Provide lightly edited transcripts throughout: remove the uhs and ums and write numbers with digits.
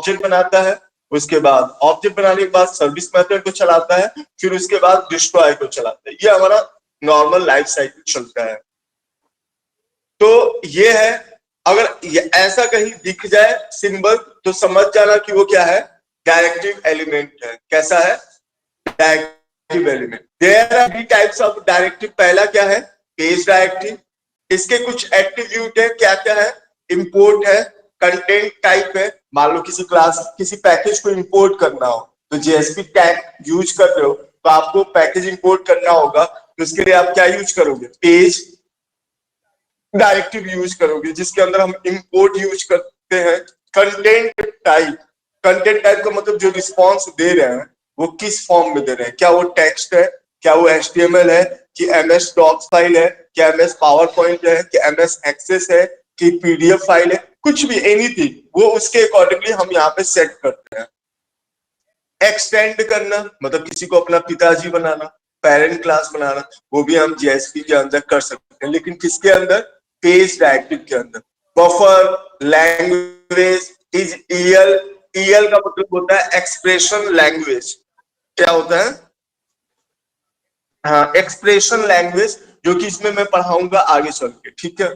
Object बनाता है, उसके बाद ऑब्जेक्ट बनाने के बाद सर्विस मेथड को चलाता है, फिर उसके बाद डिस्ट्रॉय को चलाता है। ये हमारा नॉर्मल लाइफ साइकिल चलता है। तो ये है, अगर ये ऐसा कहीं दिख जाए सिंबल तो समझ जाना कि वो क्या है, डायरेक्टिव एलिमेंट है। कैसा है, directive element. There are three types of directive. पहला क्या है, पेज डायरेक्टिव। इसके कुछ एट्रीब्यूट है, क्या क्या है, इंपोर्ट है, कंटेंट टाइप है। मान लो किसी क्लास, किसी पैकेज को इंपोर्ट करना हो तो जेएसपी टैग यूज कर रहे हो तो आपको पैकेज इंपोर्ट करना होगा, तो इसके लिए आप क्या यूज करोगे, पेज डायरेक्टिव यूज करोगे, जिसके अंदर हम इंपोर्ट यूज करते हैं। कंटेंट टाइप, कंटेंट टाइप का मतलब जो रिस्पॉन्स दे रहे हैं वो किस फॉर्म में दे रहे हैं, क्या वो टेक्स्ट है, क्या वो एचटीएमएल है, कि एमएस डॉक्स फाइल है, क्या एमएस पावर पॉइंट है, कि एमएस एक्सेस है, कि पीडीएफ फाइल है, कुछ भी, एनीथिंग, वो उसके अकॉर्डिंगली हम यहाँ पे सेट करते हैं। एक्सटेंड करना मतलब किसी को अपना पिताजी बनाना, पेरेंट क्लास बनाना, वो भी हम जेएसपी के अंदर कर सकते हैं, लेकिन किसके अंदर, पेज डायरेक्टिव के अंदर। Buffer language is EL, EL का मतलब होता है एक्सप्रेशन लैंग्वेज। क्या होता है, हाँ, एक्सप्रेशन लैंग्वेज, जो कि इसमें मैं पढ़ाऊंगा आगे चल के, ठीक है।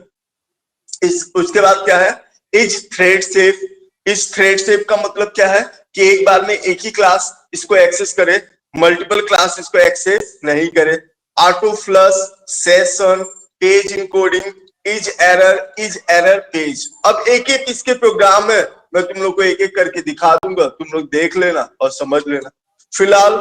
इस उसके बाद क्या है, इज थ्रेड सेफ। इस थ्रेड सेफ का मतलब क्या है कि एक बार में एक ही क्लास इसको एक्सेस करे, मल्टीपल क्लास इसको एक्सेस नहीं करे। Auto flush, session, page encoding, is error page. अब एक एक इसके प्रोग्राम है, मैं तुम लोग को एक एक करके दिखा दूंगा, तुम लोग देख लेना और समझ लेना। फिलहाल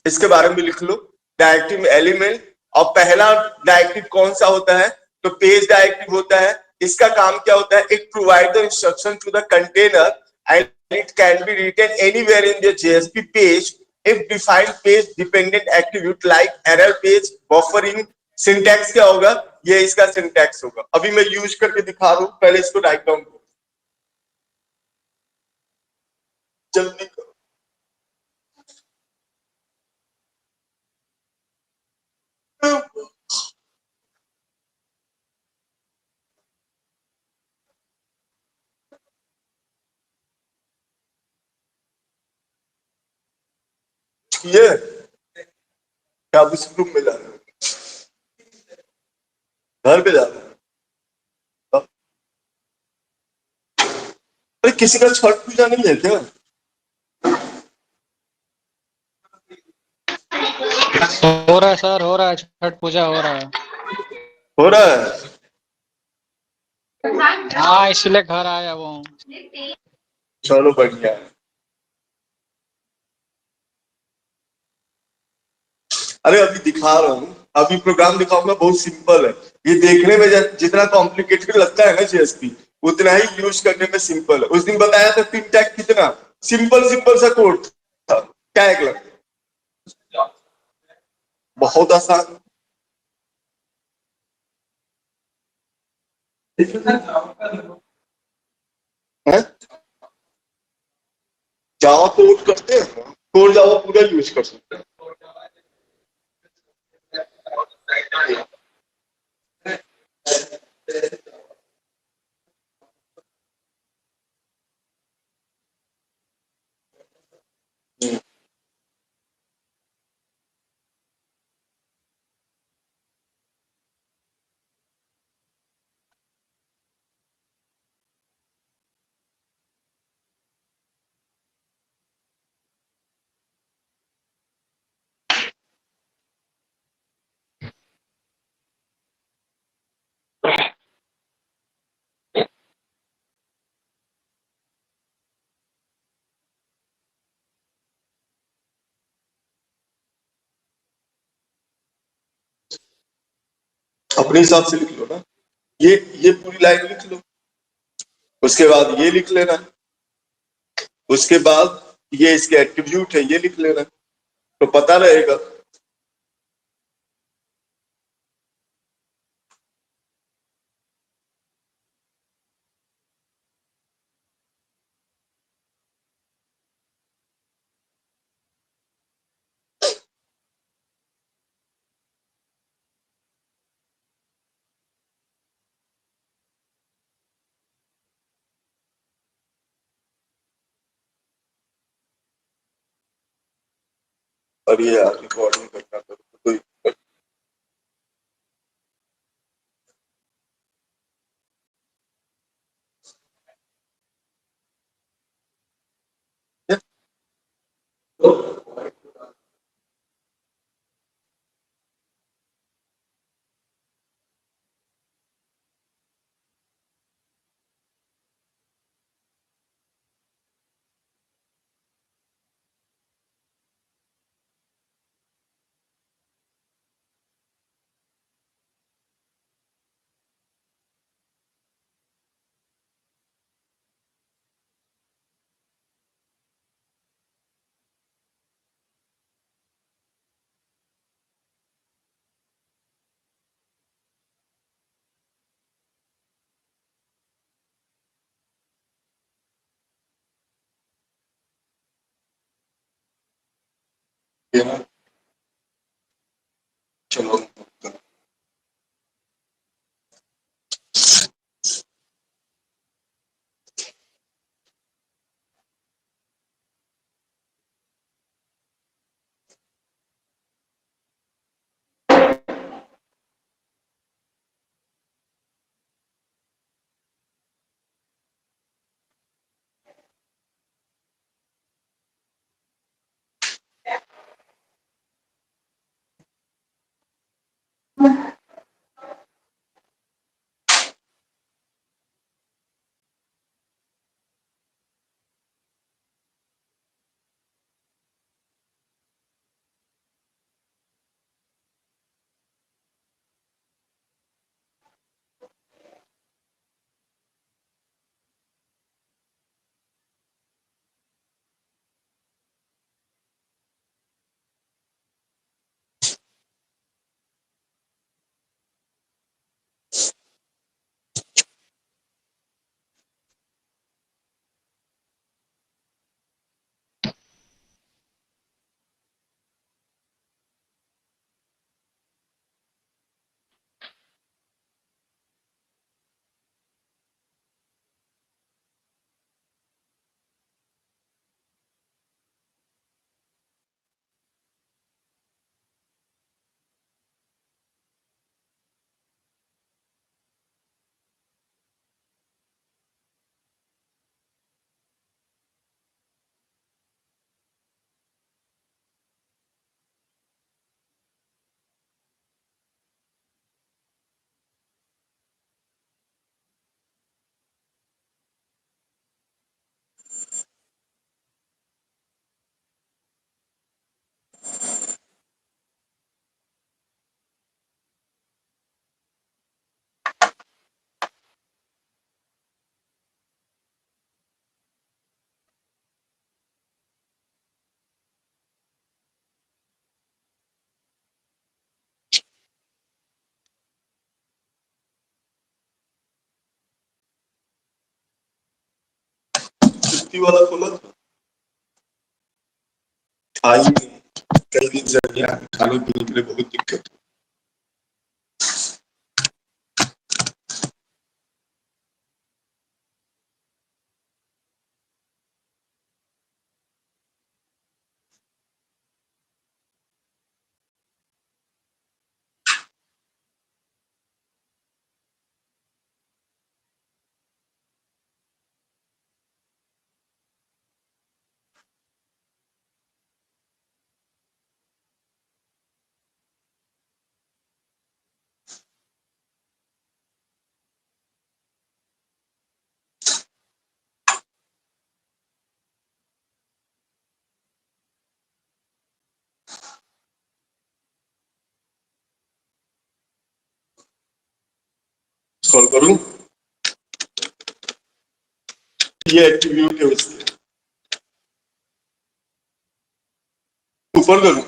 इसके बारे में लिख लो, डायरेक्टिव एलिमेंट। और पहला डायरेक्टिव कौन सा होता है, तो पेज डायरेक्टिव होता है। इसका काम क्या होता है, it provide the instruction to the container and it can be written anywhere in the JSP page if defined page dependent attribute like error page, buffering. Syntax क्या होगा, ये इसका सिंटैक्स होगा। अभी मैं यूज करके दिखा रहा हूं, पहले इसको राइट डाउन करो, जल्दी करो। ये क्या आप इस रूम में जा रहे हो, घर पे जा रहे हो? अरे किसी का छठ पूजा नहीं है क्या? हो रहा है सर, हो रहा है, छठ पूजा हो रहा है। हो रहा है, हाँ, इसलिए घर आया वो हूँ। चलो बढ़िया है। अरे अभी दिखा रहा हूँ, अभी प्रोग्राम दिखाऊंगा, बहुत सिंपल है। ये देखने में जितना कॉम्प्लिकेटेड लगता है ना जेएसपी, उतना ही यूज करने में सिंपल है। उस दिन बताया था तीन टैग कितना सिंपल सिंपल सा कोड था, टैग लग, बहुत आसान है। जावा कोड करते हैं, कोड जावा पूरा यूज कर सकते हैं। अपने हिसाब से लिख लो ना, ये पूरी लाइन लिख लो, उसके बाद ये लिख लेना, उसके बाद ये इसके एट्रीब्यूट है ये लिख लेना, तो पता रहेगा। और ये रिकॉर्डिंग करना तो कोई ये ना। चलो छुट्टी वाला खोला था आई नहीं। कई दिन से गया खाने पीने के लिए बहुत दिक्कत। कॉल करूं ये एट्रीब्यूट है उसके ऊपर करूं।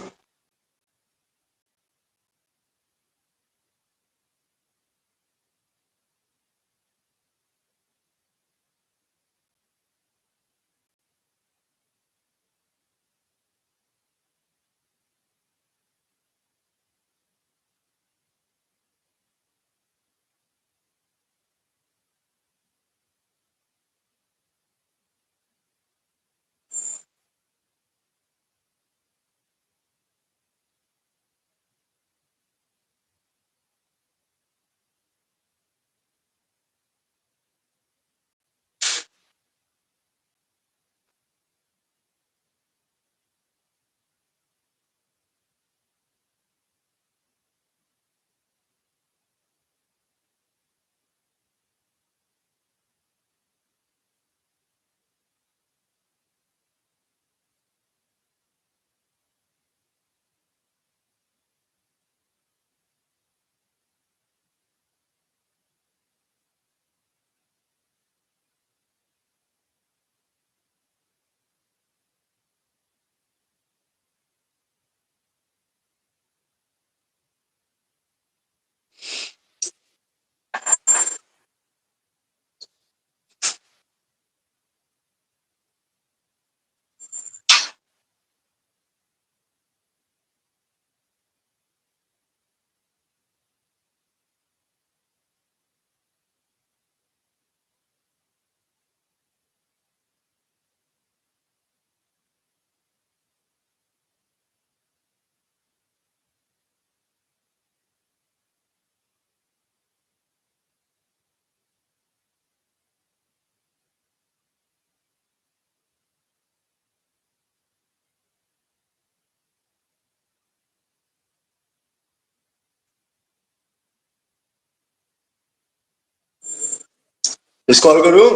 इस कॉल करूं?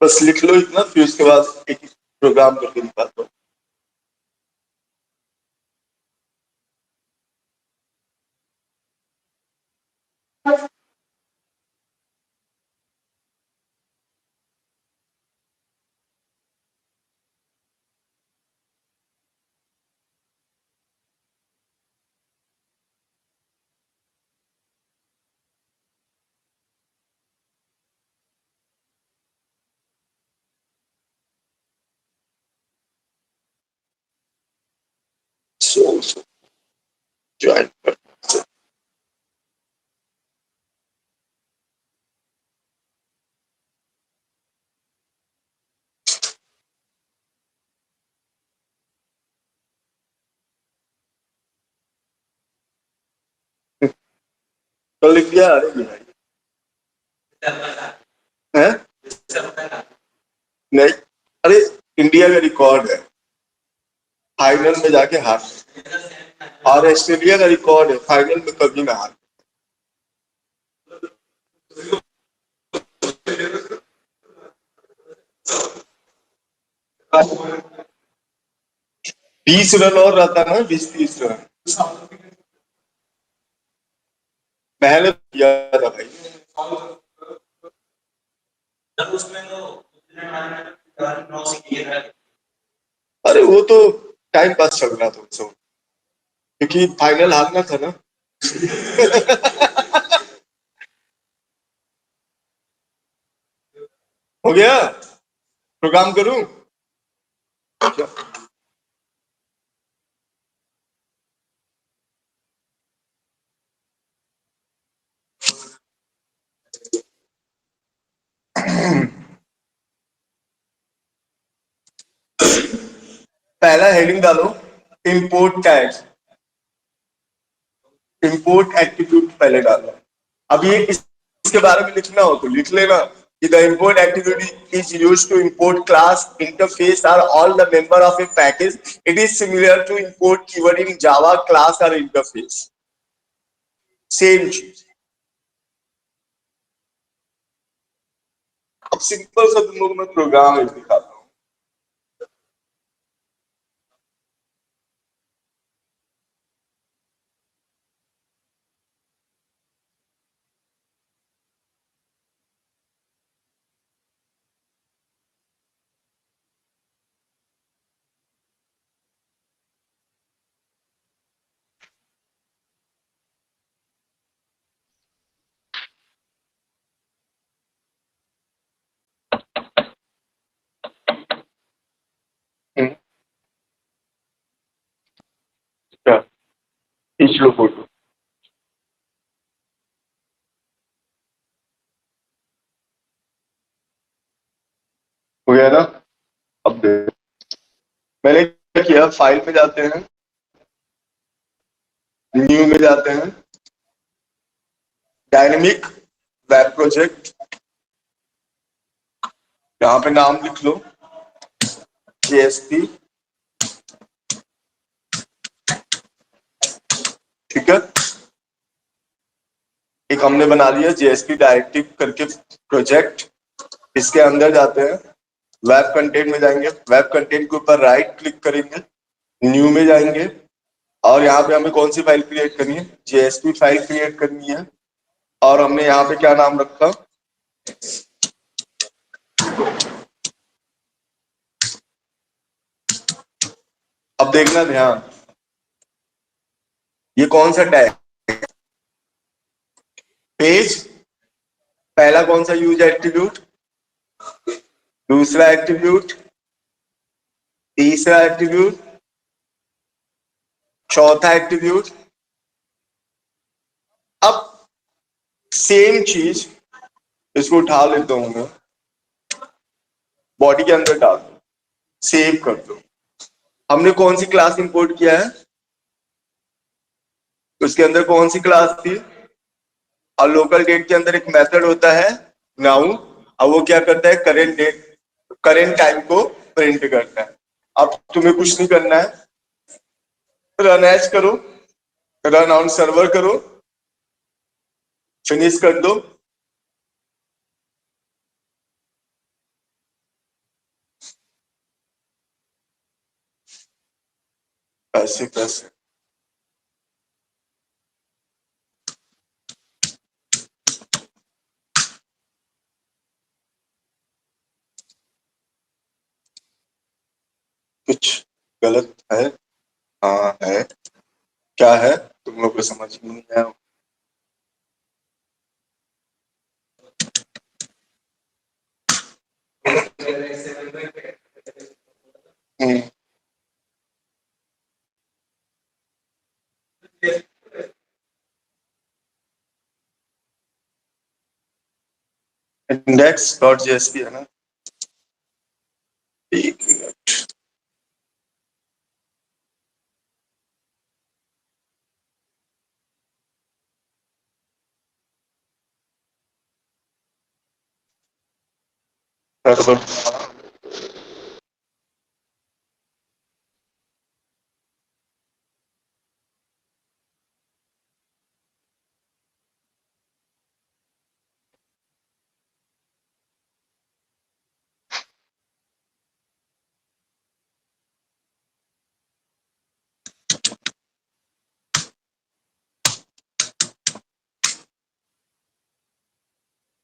बस लिख लो इतना, फिर उसके बाद एक प्रोग्राम करके दिखाता हूँ। सो ज्वाइन कर। कल लिख दिया? अरे भाई है? नहीं, अरे इंडिया का रिकॉर्ड है, फाइनल में जाके हार, और ऑस्ट्रेलिया का रिकॉर्ड है, फाइनल में कभी ना हार। 20 रन और रहता ना, 20-30 रन पहले किया था भाई। अरे वो तो टाइम पास चल रहा था उसको, क्योंकि फाइनल हारना था ना। हो गया? प्रोग्राम करूं? पहला हेडिंग डालो, इंपोर्ट टैग, इंपोर्ट एट्रीब्यूट पहले डालो। अब ये इसके बारे में लिखना हो तो लिख लेना कि the import attribute is used to import class interface or all the member of a package. It is similar to import keyword in Java class और इंटरफेस, सेम चीज। अब सिंपल सा तुम लोग मैं प्रोग्राम दिखाता हूँ। क्या? खींच लो फोटो। हो गया ना? अब देख, मैंने क्या किया, फाइल में जाते हैं, न्यू में जाते हैं, डायनेमिक वेब प्रोजेक्ट, यहाँ पे नाम लिख लो जेएसपी, ठीक है। एक हमने बना लिया जेएसपी डायरेक्टिव करके प्रोजेक्ट। इसके अंदर जाते हैं, वेब कंटेंट में जाएंगे, वेब कंटेंट के ऊपर राइट क्लिक करेंगे, न्यू में जाएंगे, और यहाँ पे हमें कौन सी फाइल क्रिएट करनी है? जेएसपी फाइल क्रिएट करनी है। और हमने यहाँ पे क्या नाम रखा? अब देखना ध्यान, ये कौन सा टैग? पेज। पहला कौन सा यूज एट्रीब्यूट, दूसरा एट्रीब्यूट, तीसरा एट्रीब्यूट, चौथा एट्रीब्यूट। अब सेम चीज इसको उठा लेता हूं मैं, बॉडी के अंदर डाल दो, सेव कर दो। हमने कौन सी क्लास इंपोर्ट किया है? उसके अंदर कौन सी क्लास थी? और लोकल डेट के अंदर एक मेथड होता है नाउ, और वो क्या करता है? करेंट डेट, करेंट टाइम को प्रिंट करता है। अब तुम्हें कुछ नहीं करना है, रन एज करो, रन ऑन सर्वर करो, फिनिश कर दो। ऐसे कैसे? कुछ गलत है? हाँ है। क्या है? तुम लोग को समझ में नहीं आया। हम्म, इंडेक्स डॉट जेएसपी है ना? एक मिनट। सर्वर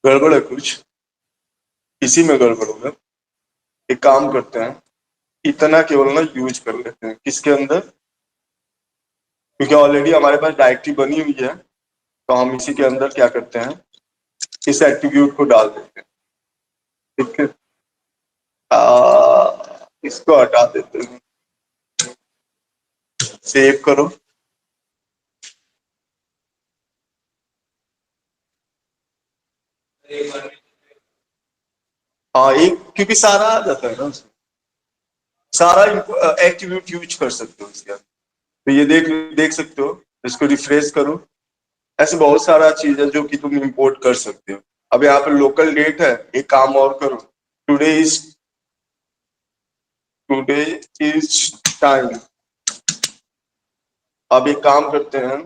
गड़बड़ है कुछ, इसी में गड़बड़ होगा। एक काम करते हैं, इतना केवल ना यूज कर लेते हैं किसके अंदर, क्योंकि ऑलरेडी हमारे पास डायरेक्टरी बनी हुई है, तो हम इसी के अंदर क्या करते हैं, इस एट्रीब्यूट को डाल देते हैं। ठीक है, इसको हटा देते हैं, सेव करो। हाँ, एक क्योंकि सारा आ जाता है ना उसमें, सारा एट्रीब्यूट यूज कर सकते हो इसके अंदर। तो ये देख देख सकते हो, इसको रिफ्रेश करो। ऐसे बहुत सारा चीज है जो कि तुम इंपोर्ट कर सकते हो। अब यहाँ पे लोकल डेट है, एक काम और करो, today is today is time. अब एक काम करते हैं,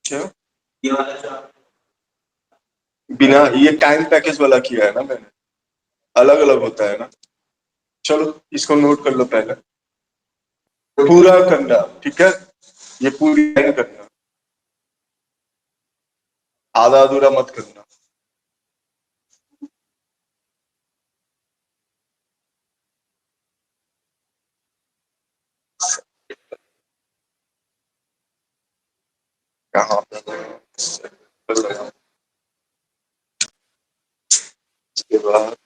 क्या बिना ये टाइम पैकेज वाला किया है ना मैंने, अलग अलग होता है ना। चलो इसको नोट कर लो पहले, पूरा करना, ठीक है, ये पूरी लाइन करना, आधा अधूरा मत करना। कहाँ पे इसके बाद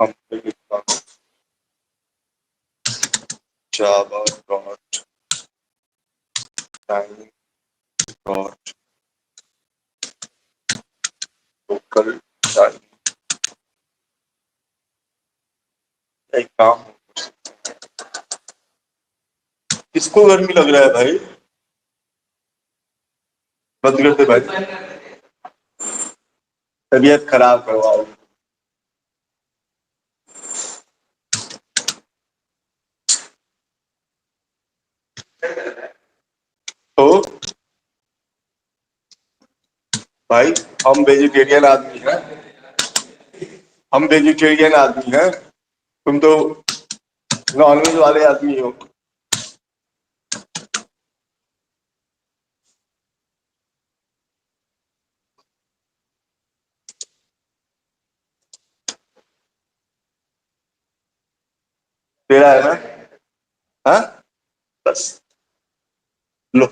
हम लिखता हूँ Java dot time dot local time. एक काम, किसको गर्मी लग रहा है भाई? बंद कर दे भाई, तबीयत खराब करवाओ। तो भाई, हम वेजिटेरियन आदमी हैं, हम वेजिटेरियन आदमी हैं, तुम तो नॉनवेज वाले आदमी हो। तेरा है ना? हाँ, बस लो,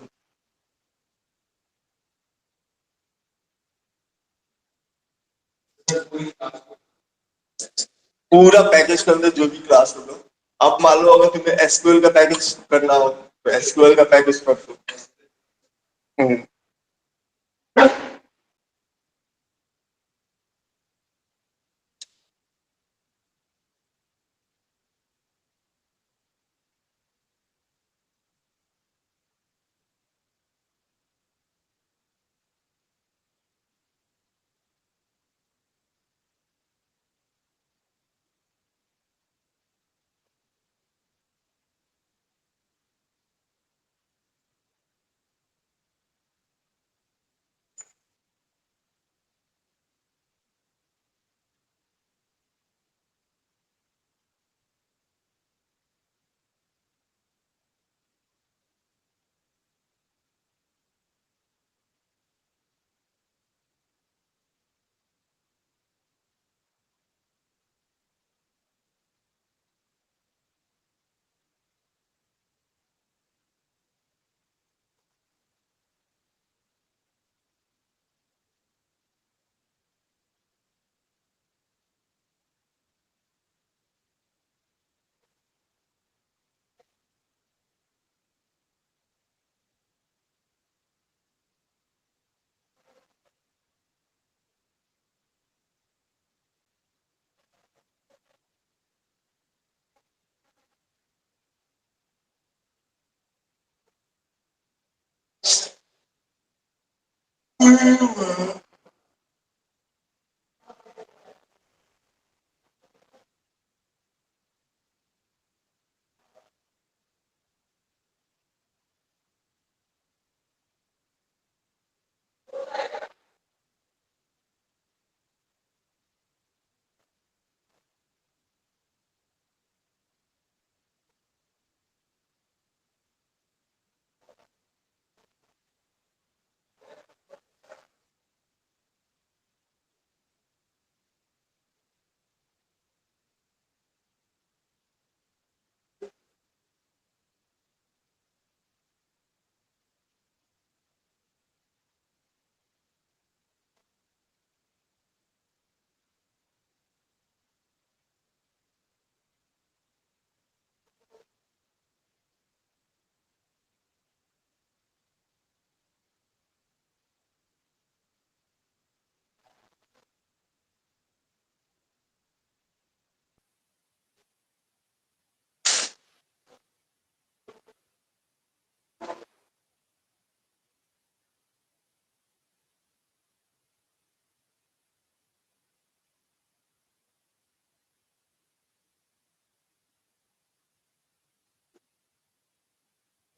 पूरा पैकेज के अंदर जो भी क्लास होगा। अब मान लो अगर तुम्हें एसक्यूएल का पैकेज करना हो तो एसक्यूएल का पैकेज कर दो। हम्म,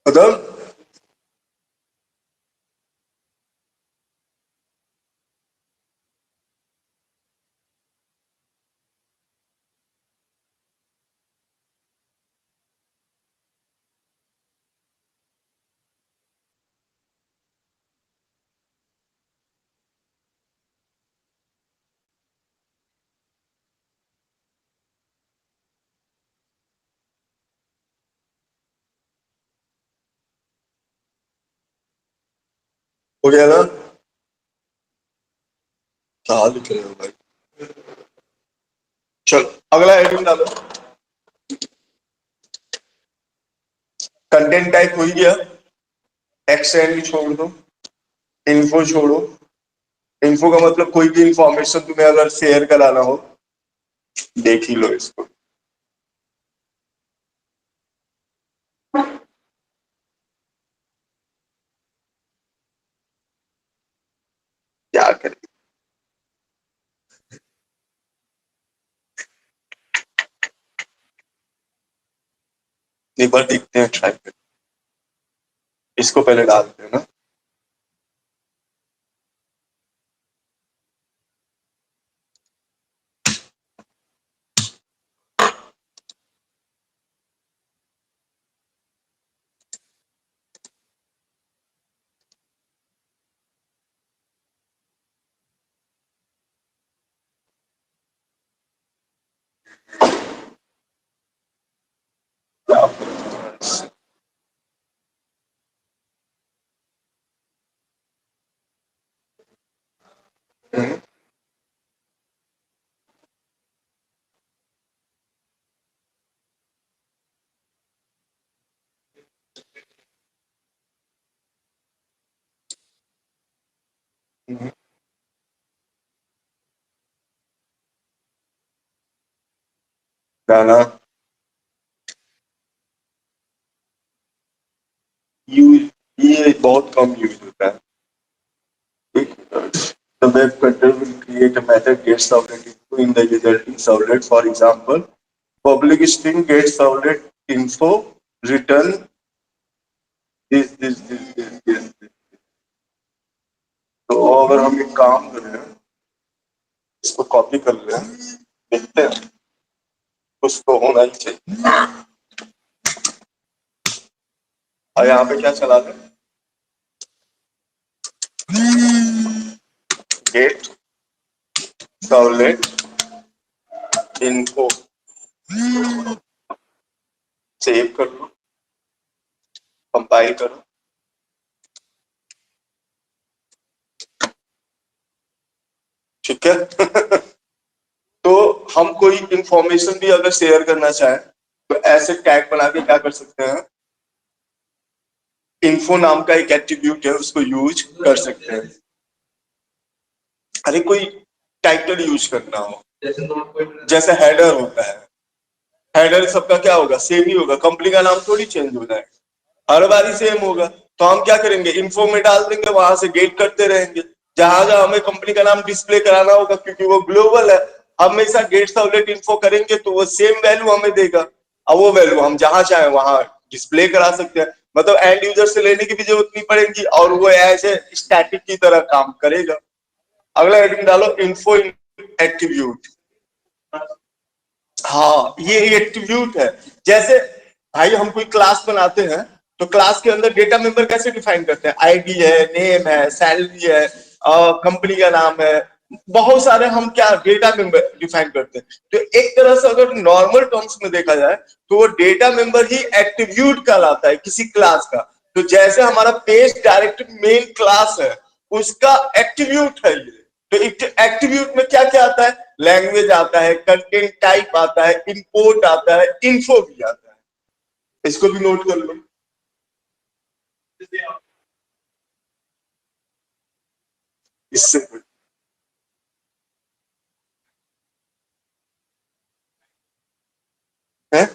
खत्म। हो गया ना? क्या लिख रहे हो भाई? चलो अगला हेडिंग डालो। कंटेंट टाइप हो ही गया। एक्सटेंड छोड़ दो, इन्फो छोड़ो। इन्फो का मतलब कोई भी इंफॉर्मेशन तुम्हें अगर शेयर कराना हो, देख ही लो इसको। क्या करें? एक बार देखते हैं, ट्राई करते हैं। इसको पहले डालते हैं ना। गाना यूज, ये बहुत कम यूज होता है। The web controller will create a method get servlet info in the resulting servlet. For example, public string get servlet info return this. तो अगर हम एक काम कर रहे हैं, इसको कॉपी कर रहे हैं, देखते हैं, उसको होना ही चाहिए। और यहाँ पे क्या चला रहे हैं? गेट सर्वलेट इन्फो, सेव कर लो, कंपाइल करो। ठीक है। तो हम कोई इंफॉर्मेशन भी अगर शेयर करना चाहें तो ऐसे टैग बना के क्या कर सकते हैं, इन्फो नाम का एक एट्रीब्यूट है, उसको यूज कर सकते हैं। अरे कोई टाइटल यूज करना हो, जैसे हेडर होता है, हेडर सबका क्या होगा, सेम ही होगा, कंपनी का नाम थोड़ी चेंज हो जाएगा, हर बारी सेम होगा। तो हम क्या करेंगे, इन्फो में डाल देंगे, वहां से गेट करते रहेंगे। जहां जहां हमें कंपनी का नाम डिस्प्ले कराना होगा, क्योंकि वो ग्लोबल है, हमेशा गेट सर्वलेट इन्फो करेंगे तो वो सेम वैल्यू हमें देगा, और वो वैल्यू हम जहां चाहे वहां डिस्प्ले करा सकते हैं। मतलब एंड यूजर से लेने की भी जरूरत नहीं पड़ेगी, और वो एज ए स्टैटिक की तरह काम करेगा। अगला हेडिंग डालो, इन्फो एट्रीब्यूट। हाँ, ये एट्रीब्यूट है। जैसे भाई हम कोई क्लास बनाते हैं, तो क्लास के अंदर डेटा मेंबर कैसे डिफाइन करते हैं? आईडी है, नेम है, सैलरी है, कंपनी का नाम है, बहुत सारे हम क्या डेटा मेंबर डिफाइन करते हैं। तो एक तरह से अगर नॉर्मल टर्म्स में देखा जाए तो वो डेटा मेंबर ही एट्रीब्यूट कहलाता है किसी क्लास का। तो जैसे हमारा पेज डायरेक्ट मेन क्लास है, उसका एट्रीब्यूट है ये। तो एट्रीब्यूट में क्या क्या आता है? लैंग्वेज आता है, कंटेंट टाइप आता है, इंपोर्ट आता है, इन्फो भी आता है। इसको भी नोट कर लो। इससे है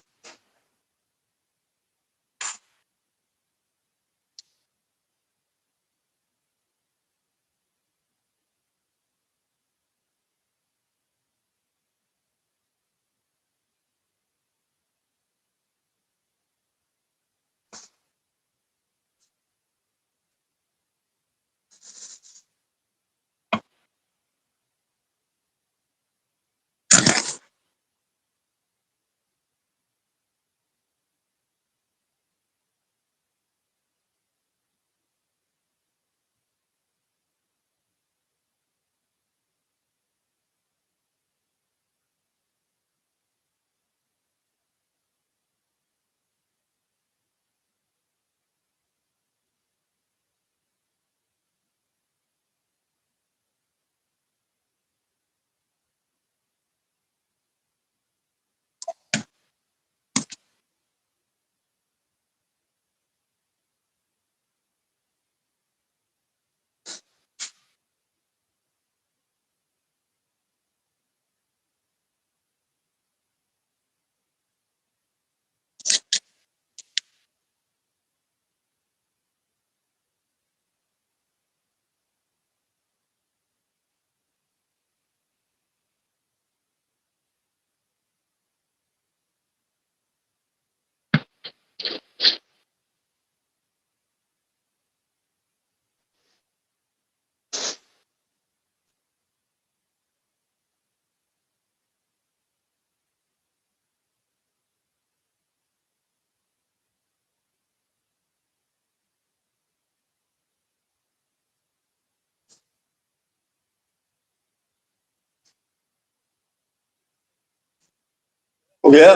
हो गया?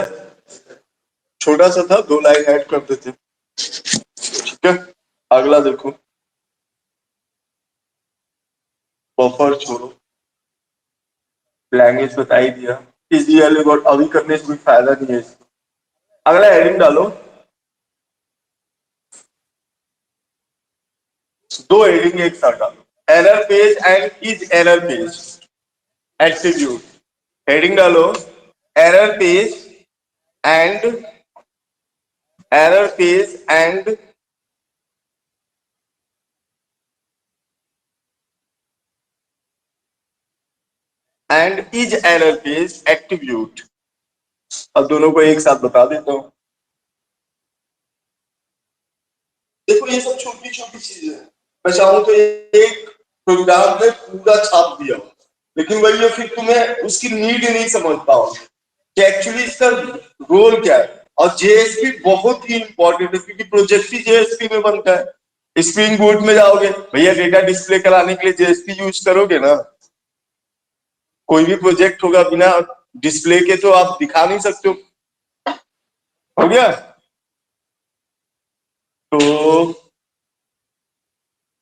छोटा सा था, 2 लाइन ऐड कर देते। ठीक है, अगला देखो, बफर छोड़ो, लैंग्वेज बता ही दिया। इजी और अभी करने से कोई फायदा नहीं है इसको। अगला हेडिंग डालो, 2 हेडिंग एक साथ डालो, error page and is error page attribute. Heading डालो, error page and error page and is error page attribute. अब दोनों को एक साथ बता देता हूं। देखो ये सब छोटी छोटी चीजें हैं। मैं चाहूं तो एक प्रोग्राम में पूरा छाप दिया, लेकिन वही है फिर तुम्हें उसकी नीड नहीं समझ पाओगे कि एक्चुअली इसका रोल क्या है। और जेएसपी बहुत ही इंपॉर्टेंट है, क्योंकि प्रोजेक्ट ही जेएसपी में बनता है। स्प्रिंग बूट में जाओगे भैया, डेटा डिस्प्ले कराने के लिए जेएसपी यूज करोगे ना। कोई भी प्रोजेक्ट होगा बिना डिस्प्ले के तो आप दिखा नहीं सकते हो गया? तो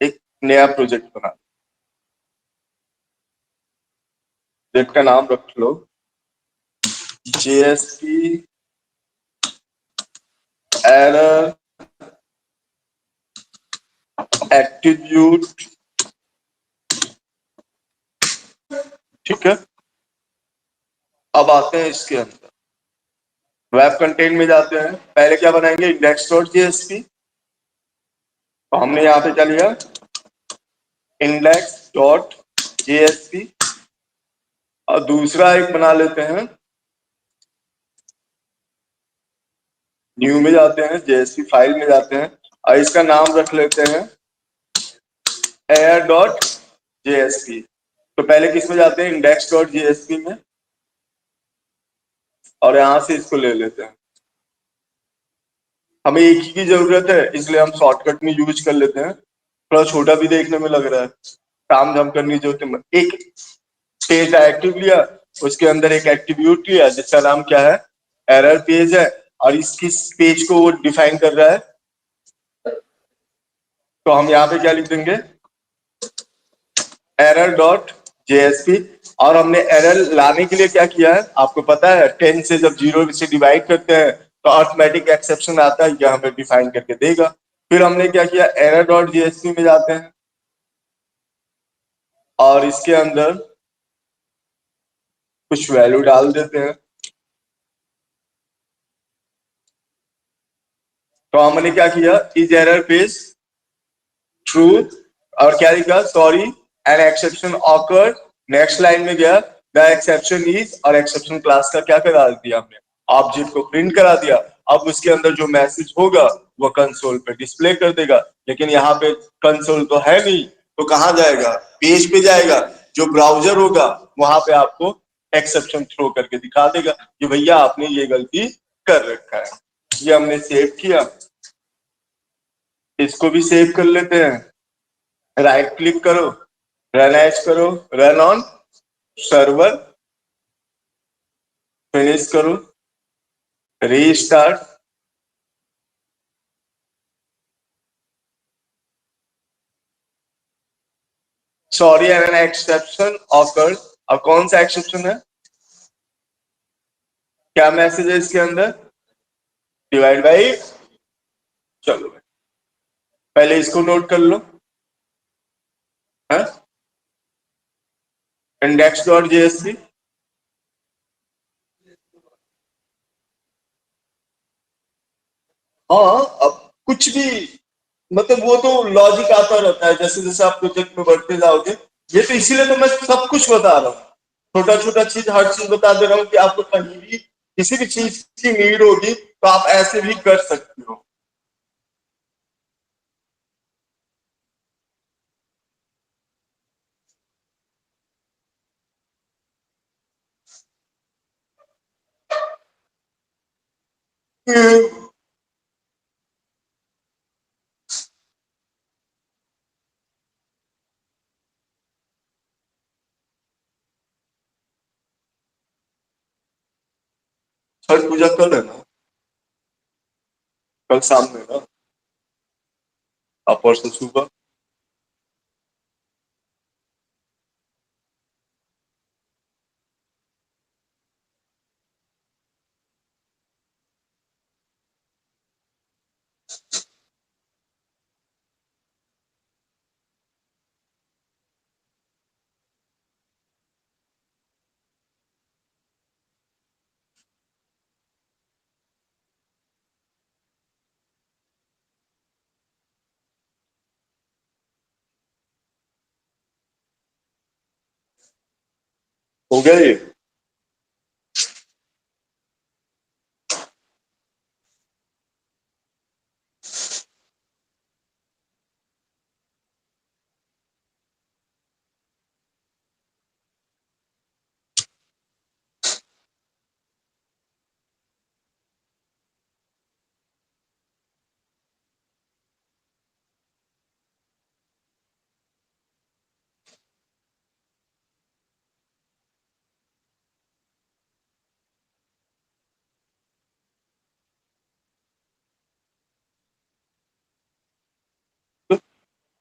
एक नया प्रोजेक्ट बना, प्रोजेक्ट का नाम रख लो जेएसपी एरर एट्रीब्यूट। ठीक है, अब आते हैं इसके अंदर, वेब कंटेंट में जाते हैं। पहले क्या बनाएंगे? Index dot JSP. तो हमने यहाँ पे क्या लिया? इंडेक्स डॉट जेएसपी और दूसरा एक बना लेते हैं, न्यू में जाते हैं, जेएसपी फाइल में जाते हैं और इसका नाम रख लेते हैं एयर डॉट जेएसपी। तो पहले किस में जाते हैं, इंडेक्स डॉट जेएसपी में, और यहां से इसको ले लेते हैं। हमें एक ही की जरूरत है इसलिए हम शॉर्टकट में यूज कर लेते हैं, थोड़ा छोटा भी देखने में लग रहा है, काम धाम करने की जरूरत है। एक पेज एक्टिव लिया, उसके अंदर एक एट्रीब्यूट लिया जिसका नाम क्या है, एरर पेज है, और इसकी पेज को वो डिफाइन कर रहा है। तो हम यहाँ पे क्या लिख देंगे, एरर डॉट जेएसपी। और हमने एरर लाने के लिए क्या किया है आपको पता है, 10 से जब 0 से डिवाइड करते हैं तो ऑटोमेटिक एक्सेप्शन आता है, यह हमें डिफाइन करके देगा। फिर हमने क्या किया, एरर डॉट जेएसपी में जाते हैं और इसके अंदर कुछ वैल्यू डाल देते हैं। तो हमने क्या किया, इज एरर पेज ट्रू, और क्या लिखा, sorry an exception occur. Next line में गया, द एक्सेप्शन इज, और एक्सेप्शन क्लास का क्या करा दिया हमने, ऑब्जेक्ट को प्रिंट करा दिया। अब उसके अंदर जो मैसेज होगा वो कंसोल पे डिस्प्ले कर देगा, लेकिन यहाँ पे कंसोल तो है नहीं, तो कहाँ जाएगा, पेज पे जाएगा। जो ब्राउजर होगा वहां पे आपको एक्सेप्शन थ्रो करके दिखा देगा कि भैया आपने ये गलती कर रखा है। ये हमने सेव किया, इसको भी सेव कर लेते हैं। राइट क्लिक करो, रन एज करो, रन ऑन सर्वर, फिनिश करो, restart. Sorry an exception awkward. अब कौन सा एक्सेप्शन है, क्या मैसेज है इसके अंदर, डिवाइड बाई, चलो पहले इसको नोट कर लो, इंडेक्स डॉट जेएसपी। हाँ, अब कुछ भी, मतलब वो तो लॉजिक आता रहता है जैसे जैसे आप प्रोजेक्ट में बढ़ते जाओगे। ये तो इसीलिए तो मैं सब कुछ बता रहा हूँ, छोटा छोटा चीज, हर चीज बता दे रहा हूँ कि आपको कहीं भी किसी भी चीज की नीड होगी तो आप ऐसे भी कर सकते हो। छठ पूजा कल है ना, कल शाम में ना, आप परसों सुबह। हो गया ये,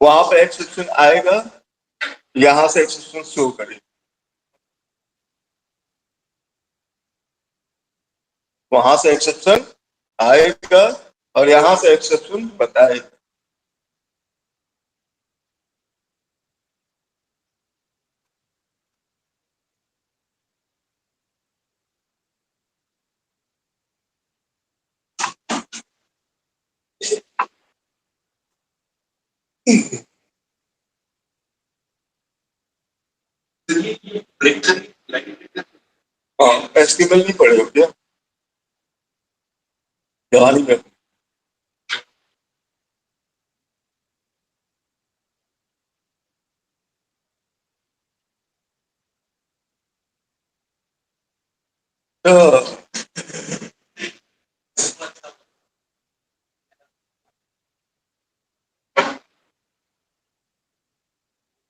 वहां पे एक्सेप्शन आएगा, यहां से एक्सेप्शन शो करेगा, वहां से एक्सेप्शन आएगा और यहां से एक्सेप्शन बताएगा। हाँ, एस्टिमल नहीं पढ़े हो क्या? जवानी में तो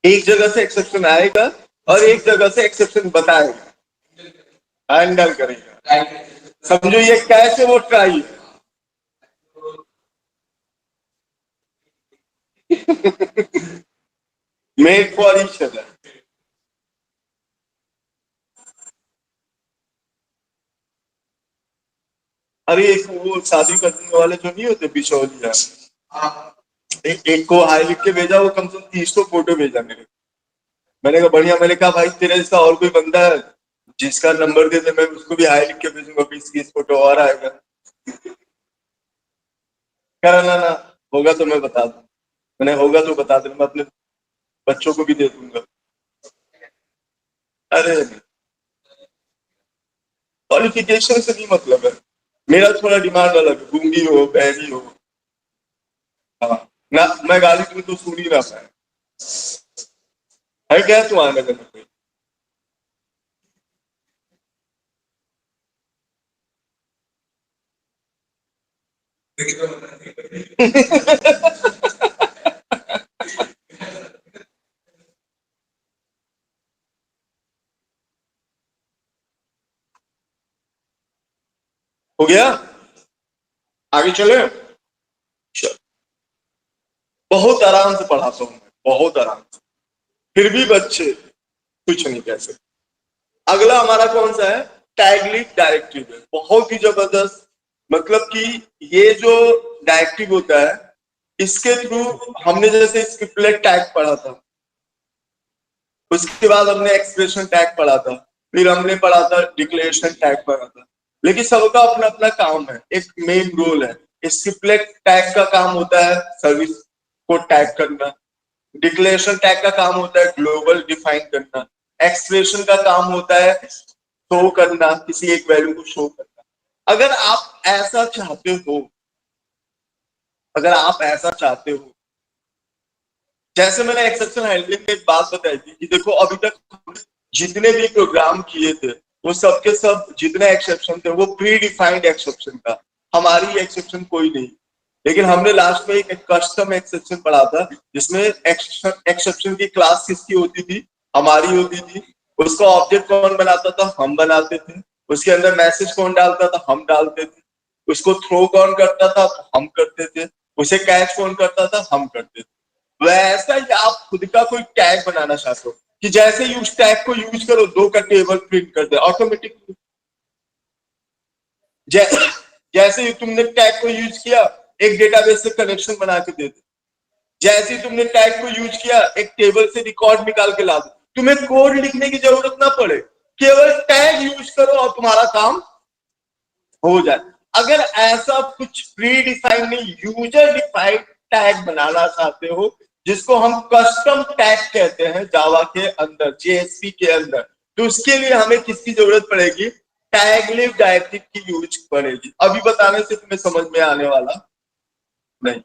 एक जगह से एक्सेप्शन आएगा और एक जगह से एक्सेप्शन बताएगा, हैंडल करेगा। समझो ये कैसे वो try made for each other. अरे एक वो शादी करने वाले जो नहीं होते बिचौलिया, एक को हाई लिख के भेजा, वो कम से कम 30 फोटो भेजा मेरे को। मैंने कहा बढ़िया, मैंने कहा भाई तेरे जैसा और कोई बंदा है जिसका नंबर दे दे, मैं उसको भी हाई लिख के भेजूंगा, 20-30 फोटो और आएगा। कह रहा ना ना, होगा तो मैं बता दूं। मैंने होगा तो बता देना, मैं अपने बच्चों को भी दे दूंगा। अरे क्वालिफिकेशन से नहीं मतलब है, मेरा थोड़ा डिमांड अलग है, गूंगी हो बहरी हो। हाँ ना, मैं गाली दूं तो सुन ही ना पाए, है क्या तुम्हारे घर में कोई? हो गया, आगे चले। चल, बहुत आराम से पढ़ाता हूँ मैं, बहुत आराम से, फिर भी बच्चे कुछ नहीं कह सकते। अगला हमारा कौन सा है? टैगलिंग डायरेक्टिव है, बहुत ही जबरदस्त। मतलब कि ये जो डायरेक्टिव होता है, इसके थ्रू हमने जैसे स्किपलेट टैग पढ़ा था, उसके बाद हमने एक्सप्रेशन टैग पढ़ा था, फिर हमने पढ़ा था डिक्लेरेशन टैग पढ़ा था। लेकिन सबका अपना अपना काम है, एक मेन रोल है। स्किपलेट टैग का काम होता है सर्विस को टैग करना, डिक्लेरेशन टैग का काम होता है ग्लोबल डिफाइन करना, एक्सप्रेशन का काम होता है शो करना, किसी एक वैल्यू को शो करना। अगर आप ऐसा चाहते हो, अगर आप ऐसा चाहते हो, जैसे मैंने एक्सेप्शन हैंडलिंग में एक बात बताई थी कि देखो अभी तक जितने भी प्रोग्राम किए थे, वो सबके सब जितने एक्सेप्शन थे वो प्री डिफाइंड एक्सेप्शन था, हमारी एक्सेप्शन कोई नहीं। लेकिन हमने लास्ट में एक कस्टम एक्सेप्शन पढ़ा था, जिसमें एक्सेप्शन की क्लास किसकी होती थी? हमारी होती थी। उसका ऑब्जेक्ट कौन बनाता था? हम बनाते थे। उसके अंदर मैसेज कौन डालता था? हम डालते थे। उसको थ्रो कौन करता था? हम करते थे। उसे कैच कौन करता था? हम करते थे। वैसा ही आप खुद का कोई टैग बनाना चाहते हो कि जैसे ही उस टैग को यूज करो, 2 का टेबल प्रिंट कर दे ऑटोमेटिकली। जैसे ही तुमने टैग को यूज किया, एक डेटाबेस से कनेक्शन बना के दे दे। जैसे ही तुमने टैग को यूज किया, एक टेबल से रिकॉर्ड निकाल के ला दो। तुम्हें कोड लिखने की जरूरत ना पड़े, केवल टैग यूज करो और तुम्हारा काम हो जाए। अगर ऐसा कुछ प्री डिफाइंड नहीं, यूजर डिफाइंड टैग बनाना चाहते हो, जिसको हम कस्टम टैग कहते हैं जावा के अंदर, जेएसपी के अंदर, तो उसके लिए हमें किसकी जरूरत पड़ेगी? टैगलिव डायरेक्टिव की यूज पड़ेगी। अभी बताने से तुम्हें समझ में आने वाला नहीं,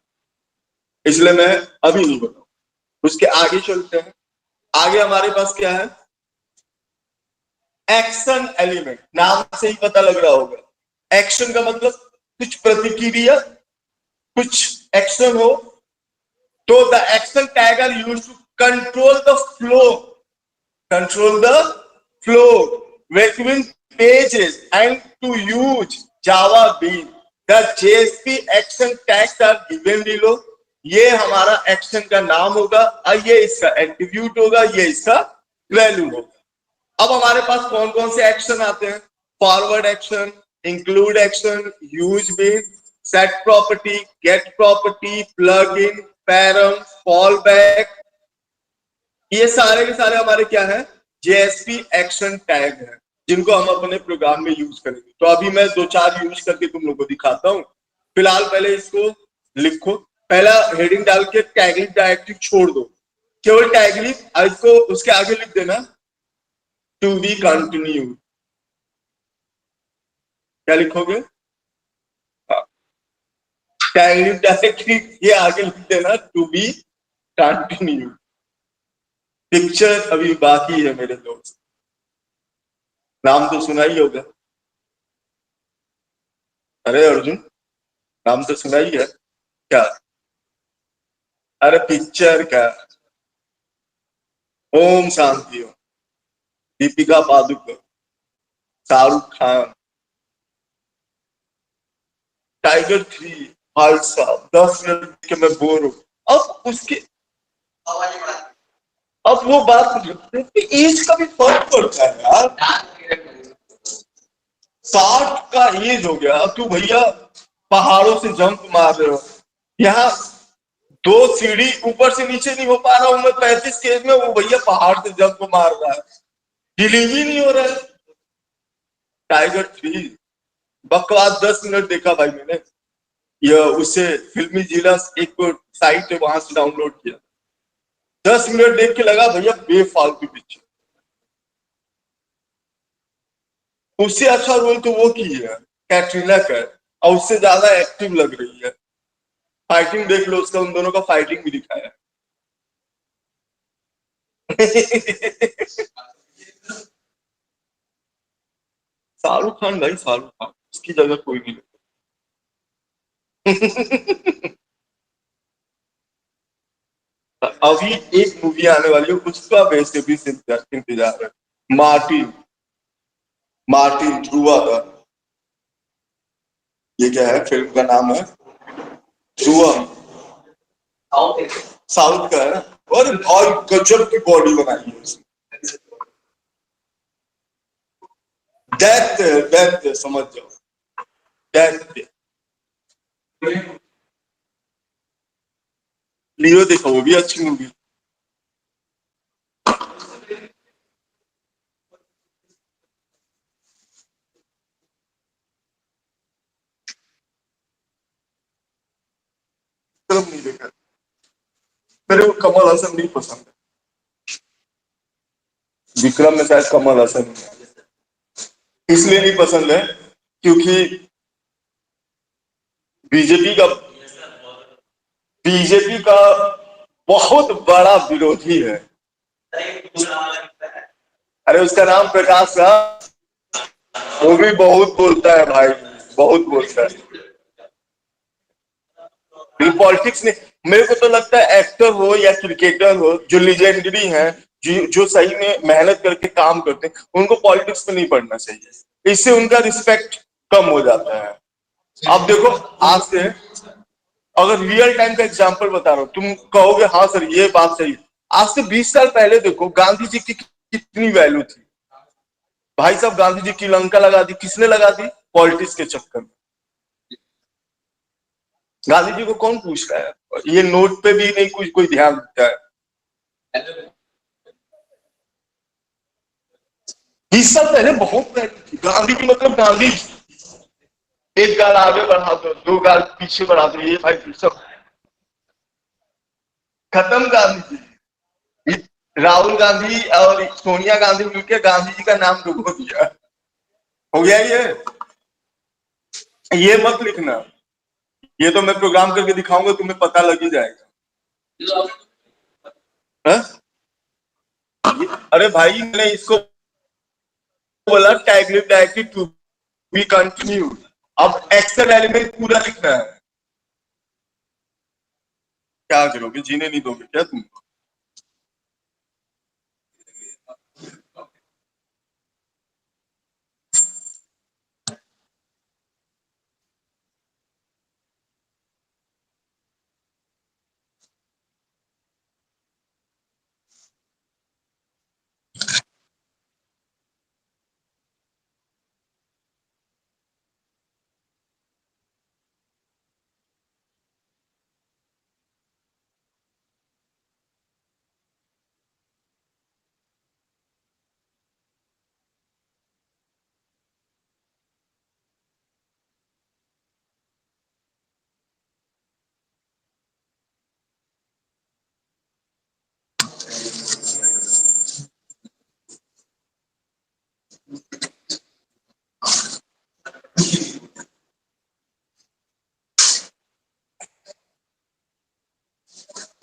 इसलिए मैं अभी नहीं बताऊं। उसके आगे चलते हैं। आगे हमारे पास क्या है? एक्शन एलिमेंट, नाम से ही पता लग रहा होगा। एक्शन का मतलब कुछ प्रतिक्रिया, कुछ एक्शन हो, तो the action tag are used to control the flow, control the flow between pages and to use Java Bean. The JSP action tags are given below. ये हमारा एक्शन का नाम होगा और ये इसका एट्रीब्यूट होगा, ये इसका वैल्यू होगा। अब हमारे पास कौन कौन से एक्शन आते हैं? Forward action, include action, use bean, set property, get property, plug in, param, fall back, ये सारे के सारे हमारे क्या है? जेएसपी एक्शन टैग है, जिनको हम अपने प्रोग्राम में यूज करेंगे। तो अभी मैं 2-4 यूज करके तुम लोगों को दिखाता हूं। फिलहाल पहले इसको लिखो, पहला हेडिंग डाल के टैगलिव डायरेक्टिव छोड़ दो, केवल टैगलिव, इसको उसके आगे लिख देना टू बी कंटिन्यू, क्या लिखोगे? डायरेक्टली ये आगे लिख देना, टू बी कंटिन्यू। पिक्चर अभी बाकी है मेरे दोस्त, नाम तो सुना ही होगा। अरे अर्जुन, नाम तो सुना ही है क्या? अरे पिक्चर क्या, ओम शांति ओम, दीपिका पादुकोण, शाहरुख खान, टाइगर 3। भाई साहब 10 मिनट के मैं बोर हूँ। अब उसके, अब वो बात एज का भी फर्क पड़ता है यार। 60 का एज हो गया, अब तू भैया पहाड़ों से जंप मार रहे हो, यहाँ 2 सीढ़ी ऊपर से नीचे नहीं हो पा रहा हूं मैं 35 के एज में, वो भैया पहाड़ से जंप मार रहा है, बिलीव ही नहीं हो रहा है। टाइगर 3 बकवास, 10 मिनट देखा भाई मैंने, ये उससे फिल्मी जिला एक साइट है वहां से डाउनलोड किया, 10 मिनट देख के लगा भैया बेफालतू पिक्चर। उससे अच्छा रोल तो वो की है कैटरीना का, और उससे ज्यादा एक्टिव लग रही है। फाइटिंग देख लो उसका, उन दोनों का फाइटिंग भी दिखाया है। शाहरुख खान भाई, शाहरुख खान, उसकी जगह कोई नहीं। अभी एक मूवी आने वाली है, उसका वैसे भी इंतजार है। मार्टिन, मार्टिन ध्रुवा का, ये क्या है फिल्म का नाम है? ध्रुवा, साउथ का है ना। और भाई गजब की बॉडी बनाई है उसने, डेथ, डेथ समझ जाओ, डेथ। लियो देखो, वो भी अच्छी मूवी। फिल्म नहीं देखा, मेरे को कमल हसन नहीं पसंद है। विक्रम में शायद कमल हसन नहीं है। इसलिए नहीं पसंद है क्योंकि बीजेपी का बीजेपी का बहुत बड़ा विरोधी है। अरे उसका नाम प्रकाश राज, वो भी बहुत बोलता है भाई, बहुत बोलता है। पॉलिटिक्स में मेरे को तो लगता है एक्टर हो या क्रिकेटर हो जो लिजेंडरी हैं, जो सही में मेहनत करके काम करते हैं, उनको पॉलिटिक्स में नहीं पढ़ना चाहिए, इससे उनका रिस्पेक्ट कम हो जाता है। आप देखो, आज से, अगर रियल टाइम का एग्जांपल बता रहा हूं, तुम कहोगे हाँ सर ये बात सही है। आज से 20 साल पहले देखो गांधी जी की कितनी वैल्यू थी। भाई साहब गांधी जी की लंका लगा दी, किसने लगा दी? पॉलिटिक्स के चक्कर में। गांधी जी को कौन पूछ रहा है, ये नोट पे भी नहीं कुछ कोई ध्यान देता है। 20 साल पहले बहुत वैल्यू थी गांधी की, मतलब गांधी, एक गाल आगे बढ़ा दो, 2 गाल पीछे बढ़ा दो, ये भाई सब खत्म। गांधी जी, राहुल गांधी और सोनिया गांधी मिलकर गांधी जी का नाम डुबो दिया। हो गया ये मत लिखना, ये तो मैं प्रोग्राम करके दिखाऊंगा, तुम्हें पता लग ही जाएगा। हा? अरे भाई मैंने इसको बोला टाइप टू बी कंटिन्यू, अब एक्सेल एलिमेंट पूरा लिखना है। क्या करोगे, जीने नहीं दोगे क्या तुम?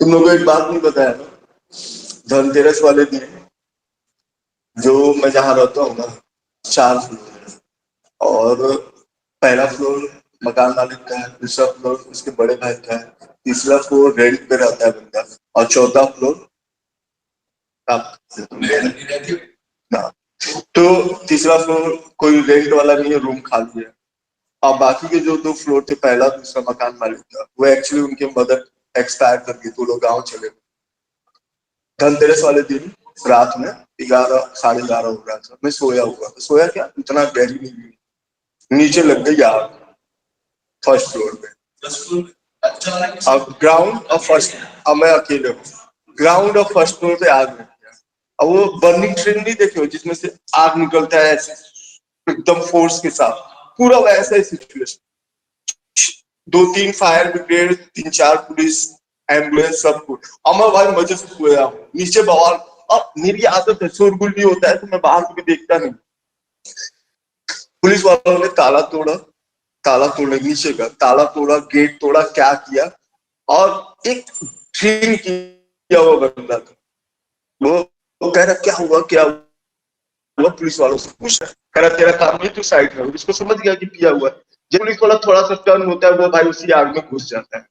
तुम लोगों को एक बात नहीं बताया ना, धनतेरस वाले दिन जो मैं जहाँ रहता हूँ ना, 4 फ्लोर है और पहला फ्लोर मकान मालिक का है, दूसरा फ्लोर उसके बड़े भाई का है, तीसरा फ्लोर रेंट पे रहता है बंदा और चौथा फ्लोर आप ना। तो तीसरा फ्लोर कोई रेंट वाला नहीं है, रूम खाली है। और बाकी के जो 2 फ्लोर थे, पहला दूसरा मकान मालिक का, वो एक्चुअली उनके मदर एक्सपायर कर गई तो लोग गाँव चले गए। धनतेरस वाले दिन रात में 11 साढ़े 11 हो रहा था, मैं सोया हुआ था, सोया क्या इतना गहरी नींद में, नीचे लग गई आग फर्स्ट फ्लोर पे। अब ग्राउंड और फर्स्ट, अब मैं अकेले हूँ, ग्राउंड और फर्स्ट फ्लोर पे आग लग गया। अब वो बर्निंग ट्रेन नहीं देखे हो जिसमें से आग निकलता है ऐसे एकदम फोर्स के साथ, पूरा वैसा ही situation. 2-3 fire brigade, 3-4 police, ambulance, सब कुछ। और मैं भाई मजे से सोया हूँ, नीचे बवाल। अब मेरी आदत है, शोरगुल भी होता है तो मैं बाहर को भी देखता नहीं। पुलिस वालों ने ताला तोड़ा, ताला तोड़ने नीचे का ताला तोड़ा, गेट तोड़ा, क्या किया। और एक ड्रिंक किया हुआ बंदा था, वो कह रहा क्या हुआ क्या हुआ, पुलिस वालों से पूछ रहा, कह रहा तेरा काम नहीं, तू साइड में। उसको समझ गया कि पिया हुआ है। जब पुलिस वाला थोड़ा सा टर्न होता है, वो भाई उसी आग में घुस जाता है।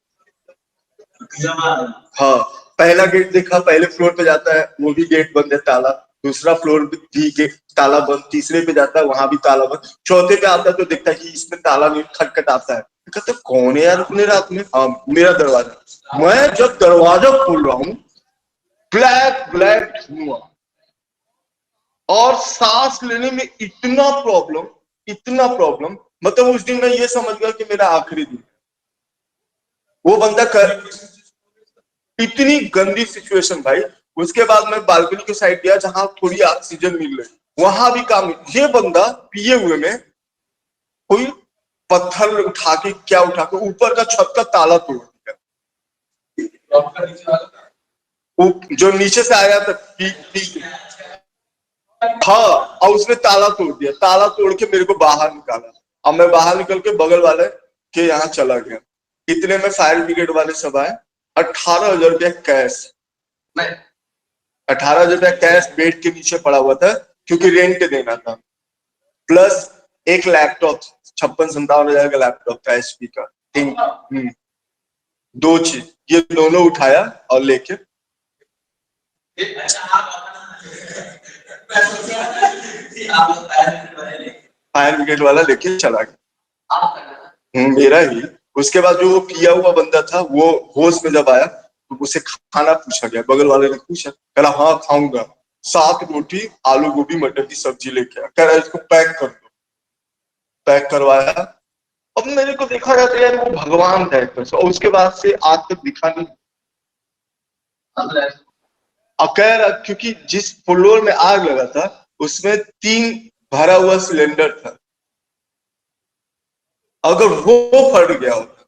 हाँ, पहला गेट देखा, पहले फ्लोर पे जाता है, वो भी गेट बंद है, ताला। दूसरा फ्लोर भी गेट ताला बंद, तीसरे पे जाता है, वहां भी ताला बंद। चौथे पे आता है तो देखता है कि इसमें ताला नहीं, खटखटाता है। कहते कौन है यार इतने रात में? हाँ, मेरा दरवाजा। मैं जब दरवाजा खोल रहा हूँ, ब्लैक ब्लैक धुआं, और सांस लेने में इतना प्रॉब्लम, मतलब उस दिन मैं ये समझ गया कि मेरा आखिरी दिन। वो बंदा कर, इतनी गंदी सिचुएशन भाई। उसके बाद मैं बालकनी के साइड गया जहां थोड़ी ऑक्सीजन मिल रही, वहां भी काम। ये बंदा पिए हुए में कोई पत्थर उठा के, क्या उठा के ऊपर का छत का ताला तोड़ दिया। जो नीचे से आया था पी, हाँ, और उसने ताला तोड़ दिया, ताला तोड़ के मेरे को बाहर निकाला। अब मैं बाहर निकल के बगल वाले के यहाँ चला गया। इतने में फायर ब्रिगेड वाले सब आए। 18,000 रुपया कैश, 18,000 रुपया कैश बेड के नीचे पड़ा हुआ था, क्योंकि रेंट देना था। प्लस एक लैपटॉप, 56-57 हजार का लैपटॉप था, HP का। 2 चीज, ये दोनों उठाया और लेके फायर ब्रिगेड वाला लेके चला गया। मेरा ही। उसके बाद जो वो पिया हुआ बंदा था, वो होश में जब आया तो उसे खाना पूछा गया, बगल वाले ने पूछा, कह रहा हाँ खाऊंगा। 7 रोटी, आलू गोभी मटर की सब्जी लेके आया, कह रहा इसको पैक कर दो। पैक करवाया। अब मेरे को देखा जाता है यार, वो भगवान था एक तरह से। और उसके बाद से आज तक दिखा नहीं। अब कह रहा क्योंकि जिस फ्लोर में आग लगा था उसमें 3 भरा हुआ सिलेंडर था, अगर वो फट गया होता।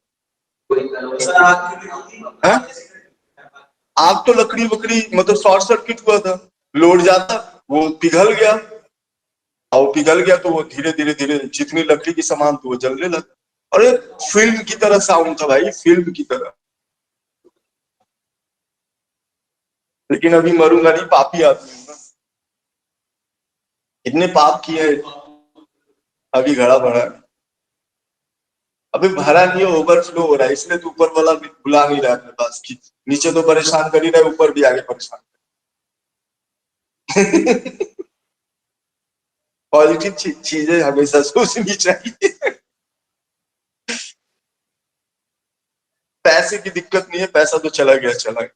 हाँ? आग तो लकड़ी वकड़ी, मतलब शॉर्ट सर्किट हुआ था, लोड ज्यादा, वो पिघल गया। और वो पिघल गया तो वो धीरे धीरे धीरे जितनी लकड़ी की सामान थी वो जलने लगा। और एक फिल्म की तरह साउंड था भाई, फिल्म की तरह। लेकिन अभी मरूंगा नहीं, पापी आदमी हूं ना, इतने पाप किए, अभी घड़ा भरा है। अभी भरा नहीं है, ओवरफ्लो हो रहा है, इसलिए तो ऊपर वाला भी बुला नहीं रहा है अपने पास की। नीचे तो परेशान कर ही रहा है, ऊपर भी आगे परेशान। पॉजिटिव चीजें हमेशा सोचनी चाहिए। पैसे की दिक्कत नहीं है, पैसा तो चला गया चला गया।